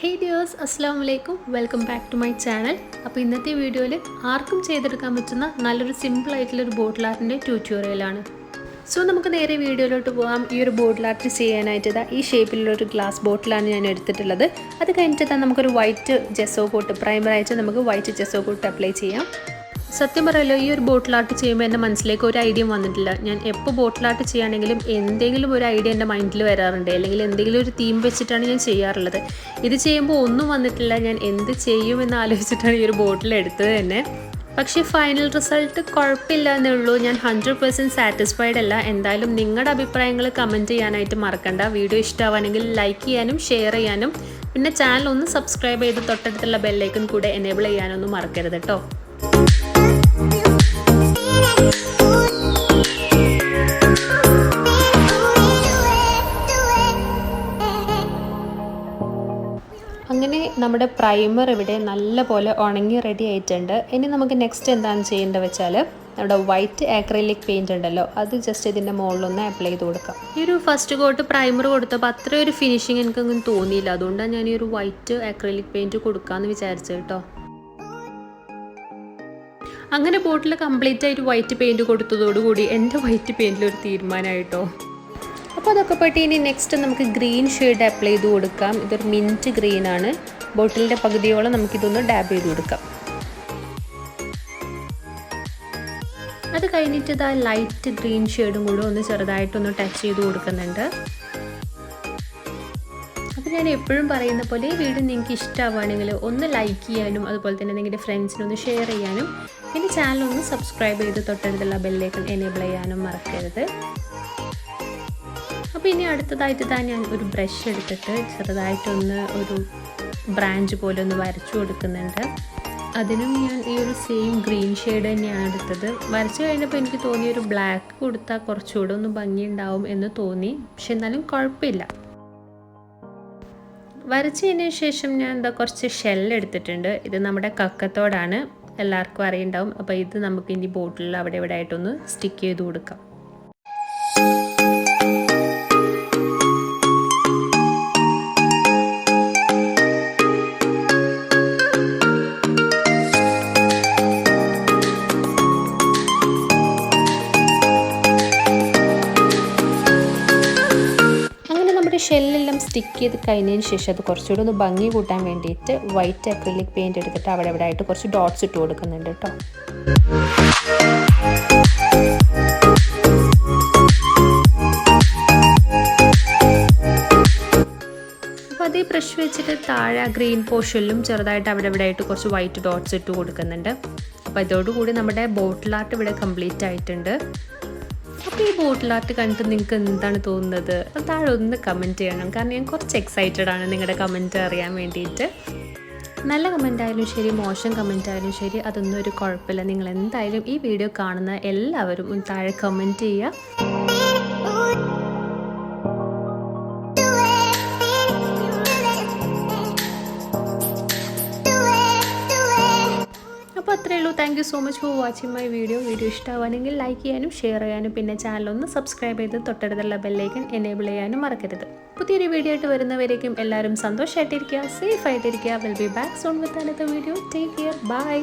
Hey dears, Assalamu alaikum. Welcome back to my channel. അപ്പോൾ ഇന്നത്തെ വീഡിയോയിൽ ആർക്കും ചെയ്തെടുക്കാൻ പറ്റുന്ന നല്ലൊരു സിമ്പിൾ ആയിട്ടുള്ള ഒരു ബോട്ടിൽ ആർട്ടിന്റെ ട്യൂട്ടോറിയൽ ആണ്. സോ നമുക്ക് നേരെ വീഡിയോയിലോട്ട് പോകാം. ഈ ഒരു ബോട്ടിൽ ആർട്ട് ചെയ്യാനായിട്ട് ഈ ഷേപ്പിലുള്ള ഒരു ഗ്ലാസ് ബോട്ടിലാണ് ഞാൻ എടുത്തിട്ടുള്ളത്. അത് കഴിഞ്ഞിട്ട് നമുക്കൊരു വൈറ്റ് ജെസ്സോ കോട്ട് പ്രൈമർ ആയിട്ട് നമുക്ക് വൈറ്റ് ജെസ്സോ കോട്ട് അപ്ലൈ ചെയ്യാം. സത്യം പറയല്ലോ, ഈ ഒരു ബോട്ടിൽ ആർട്ട് ചെയ്യുമ്പോൾ എൻ്റെ മനസ്സിലേക്ക് ഒരു ഐഡിയ വന്നിട്ടില്ല. ഞാൻ എപ്പോൾ ബോട്ടിൽ ആർട്ട് ചെയ്യുകയാണെങ്കിലും എന്തെങ്കിലും ഒരു ഐഡിയ എൻ്റെ മൈൻഡിൽ വരാറുണ്ട്, അല്ലെങ്കിൽ എന്തെങ്കിലും ഒരു തീം വെച്ചിട്ടാണ് ഞാൻ ചെയ്യാറുള്ളത്. ഇത് ചെയ്യുമ്പോൾ ഒന്നും വന്നിട്ടില്ല. ഞാൻ എന്ത് ചെയ്യുമെന്ന് ആലോചിച്ചിട്ടാണ് ഈ ഒരു ബോട്ടിൽ എടുത്തത് തന്നെ. പക്ഷേ ഫൈനൽ റിസൾട്ട് കുഴപ്പമില്ല എന്നേ ഉള്ളൂ. ഞാൻ 100% സാറ്റിസ്ഫൈഡ് അല്ല. എന്തായാലും നിങ്ങളുടെ അഭിപ്രായങ്ങൾ കമൻറ്റ് ചെയ്യാനായിട്ട് മറക്കണ്ട. വീഡിയോ ഇഷ്ടമാണെങ്കിൽ ലൈക്ക് ചെയ്യാനും ഷെയർ ചെയ്യാനും പിന്നെ ചാനൽ ഒന്ന് സബ്സ്ക്രൈബ് ചെയ്ത് തൊട്ടടുത്തുള്ള ബെല്ലൈക്കൺ കൂടെ എനേബിൾ ചെയ്യാനൊന്നും മറക്കരുത് കേട്ടോ. അങ്ങനെ നമ്മുടെ പ്രൈമർ ഇവിടെ നല്ലപോലെ ഉണങ്ങി റെഡി ആയിട്ടുണ്ട്. ഇനി നമുക്ക് നെക്സ്റ്റ് എന്താണ് ചെയ്യേണ്ടത് വെച്ചാൽ നമ്മുടെ വൈറ്റ് ആക്രിലിക് പെയിൻറ് ഉണ്ടല്ലോ, അത് ജസ്റ്റ് ഇതിൻ്റെ മുകളിലൊന്ന് അപ്ലൈ ചെയ്ത് കൊടുക്കാം. ഈ ഒരു ഫസ്റ്റ് കോട്ട് പ്രൈമർ കൊടുത്തപ്പോൾ അത്ര ഒരു ഫിനിഷിങ് എനിക്കങ്ങനെ തോന്നിയില്ല. അതുകൊണ്ടാണ് ഞാൻ ഈ ഒരു വൈറ്റ് ആക്രിലിക് പെയിൻറ് കൊടുക്കാമെന്ന് വിചാരിച്ചത് കേട്ടോ. അങ്ങനെ ബോട്ടിൽ കംപ്ലീറ്റ് ആയിട്ട് വൈറ്റ് പെയിൻറ് കൊടുത്തതോടുകൂടി എൻ്റെ വൈറ്റ് പെയിൻറ്റിലൊരു തീരുമാനമായിട്ടോ. അപ്പോൾ അതൊക്കെ പോയിട്ട് ഇനി നെക്സ്റ്റ് നമുക്ക് ഗ്രീൻ ഷെയ്ഡ് അപ്ലൈ ചെയ്ത് കൊടുക്കാം. ഇതൊരു മിൻറ്റ് ഗ്രീനാണ്. ബോട്ടിലിൻ്റെ പകുതിയോളം നമുക്കിതൊന്ന് ഡാബ് ചെയ്ത് കൊടുക്കാം. അത് കഴിഞ്ഞിട്ട് ഇതാ ലൈറ്റ് ഗ്രീൻ ഷെയ്ഡും കൂടെ ഒന്ന് ചെറുതായിട്ടൊന്ന് ടച്ച് ചെയ്ത് കൊടുക്കുന്നുണ്ട്. അപ്പോൾ ഞാൻ എപ്പോഴും പറയുന്ന പോലെ ഈ വീഡിയോ നിങ്ങൾക്ക് ഇഷ്ടമാവുകയാണെങ്കിൽ ഒന്ന് ലൈക്ക് ചെയ്യാനും അതുപോലെ തന്നെ നിങ്ങളുടെ ഫ്രണ്ട്സിനൊന്ന് ഷെയർ ചെയ്യാനും പിന്നെ ചാനലൊന്ന് സബ്സ്ക്രൈബ് ചെയ്ത് തൊട്ടടുത്തുള്ള ബെല്ലൈക്കൺ എനേബിൾ ചെയ്യാനും മറക്കരുത്. അപ്പോൾ ഇനി അടുത്തതായിട്ട് ഞാൻ ഒരു ബ്രഷ് എടുത്തിട്ട് ചെറുതായിട്ടൊന്ന് ഒരു ബ്രാഞ്ച് പോലെ ഒന്ന് വരച്ചു കൊടുക്കുന്നുണ്ട്. അതിനും ഞാൻ ഈ ഒരു സെയിം ഗ്രീൻ ഷെയ്ഡ് തന്നെയാണ് എടുത്തത്. വരച്ചു കഴിഞ്ഞപ്പോൾ എനിക്ക് തോന്നി ഒരു ബ്ലാക്ക് കൊടുത്താൽ കുറച്ചുകൂടെ ഒന്ന് ഭംഗിയുണ്ടാവും എന്ന് തോന്നി. പക്ഷെ എന്നാലും കുഴപ്പമില്ല. വരച്ചതിന് ശേഷം ഞാൻ കുറച്ച് ഷെല്ലെടുത്തിട്ടുണ്ട്. ഇത് നമ്മുടെ കക്കത്തോടാണ്, എല്ലാവർക്കും അറിയുണ്ടാവും. അപ്പോൾ ഇത് നമുക്ക് ഇനി ബോട്ടിൽ അവിടെ ഇവിടെ ആയിട്ടൊന്ന് സ്റ്റിക്ക് ചെയ്ത് കൊടുക്കാം. ഷെല്ലെല്ലാം സ്റ്റിക്ക് ചെയ്ത് കഴിഞ്ഞതിന് ശേഷം അത് കുറച്ചുകൂടി ഒന്ന് ഭംഗി കൂട്ടാൻ വേണ്ടിയിട്ട് വൈറ്റ് അക്രിലിക് പെയിൻറ് എടുത്തിട്ട് അവിടെ ഇവിടെ ആയിട്ട് കുറച്ച് ഡോട്ട്സ് ഇട്ട് കൊടുക്കുന്നുണ്ട് കേട്ടോ. അപ്പോൾ അതേ ബ്രഷ് വെച്ചിട്ട് താഴെ ഗ്രീൻ പോർഷനിലും ചെറുതായിട്ട് അവിടെ ഇവിടെ ആയിട്ട് കുറച്ച് വൈറ്റ് ഡോട്ട്സ് ഇട്ട് കൊടുക്കുന്നുണ്ട്. അപ്പോൾ ഇതോടുകൂടി നമ്മുടെ ബോട്ടിൽ ആർട്ട് ഇവിടെ കംപ്ലീറ്റ് ആയിട്ടുണ്ട്. അപ്പോൾ ഈ ബോട്ടിൽ ആർട്ട് കണ്ടിട്ട് നിങ്ങൾക്ക് എന്താണ് തോന്നുന്നത്? താഴെ ഒന്ന് കമൻറ്റ് ചെയ്യണം. കാരണം ഞാൻ കുറച്ച് എക്സൈറ്റഡ് ആണ് നിങ്ങളുടെ കമൻറ്റ് അറിയാൻ വേണ്ടിയിട്ട്. നല്ല കമൻ്റ് ആയാലും ശരി, മോശം കമൻ്റ് ആയാലും ശരി, അതൊന്നും ഒരു കുഴപ്പമില്ല. നിങ്ങൾ എന്തായാലും ഈ വീഡിയോ കാണുന്ന എല്ലാവരും താഴെ കമൻറ്റ് ചെയ്യുക. അപ്പോൾ അത്രയേ ഉള്ളൂ. Thank you so much for watching my video. Video ഇഷ്ടമാവുകയാണെങ്കിൽ ലൈക്ക് ചെയ്യാനും ഷെയർ ചെയ്യാനും പിന്നെ ചാനലൊന്ന് സബ്സ്ക്രൈബ് ചെയ്ത് തൊട്ടടുത്തുള്ള ബെല്ലൈക്കൺ എനേബിൾ ചെയ്യാനും മറക്കരുത്. പുതിയൊരു വീഡിയോ ആയിട്ട് വരുന്നവരേക്കും എല്ലാവരും സന്തോഷമായിട്ടിരിക്കുക, സേഫ് ആയിട്ടിരിക്കുക. Will be back soon with another video. Take care. By.